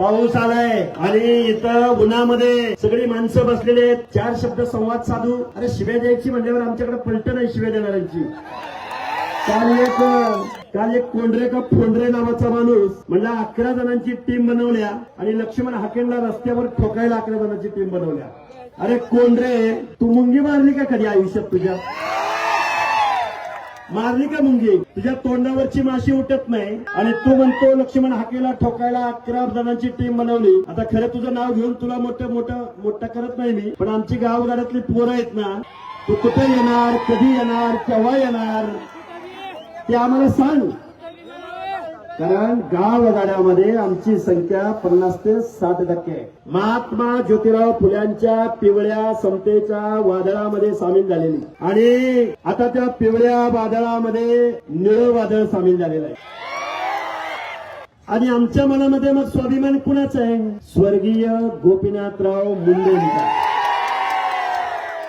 पाऊस आलाय आणि इथं उन्हामध्ये सगळी माणसं बसलेली आहेत. 4 शब्द संवाद साधू. अरे शिव्या द्यायची म्हणल्यावर आमच्याकडे पलट नाही शिव्या देणाऱ्यांची. काल एक कोंडरे का फोंडरे नावाचा माणूस म्हणला 11 जणांची टीम बनवल्या आणि लक्ष्मण हाकेंना रस्त्यावर ठोकायला 11 जणांची टीम बनवल्या. अरे कोंडरे, तू मुंगी मारली का कधी आयुष्यात तुझ्या? मारली का मुंगी? तुझ्या तोंडावरची माशी उठत नाही आणि तू म्हणतो लक्ष्मण हाकेला ठोकायला 11 जणांची टीम बनवली. आता खरं तुझं नाव घेऊन तुला मोठं करत नाही मी, पण आमची गावगाड्यातली पोरं आहेत ना, तू कुठे येणार, कधी येणार, केव्हा येणार ते आम्हाला सांग. कारण गावगाड्यामध्ये आमची संख्या 50 ते 60% महात्मा ज्योतिराव फुल्यांच्या पिवळ्या समतेच्या वादळामध्ये सामील झालेली आणि आता त्या पिवळ्या वादळामध्ये निळं वादळ सामील झालेलं आहे. आणि आमच्या मनामध्ये मग स्वाभिमान कुणाचा आहे? स्वर्गीय गोपीनाथराव मुंडेंचा.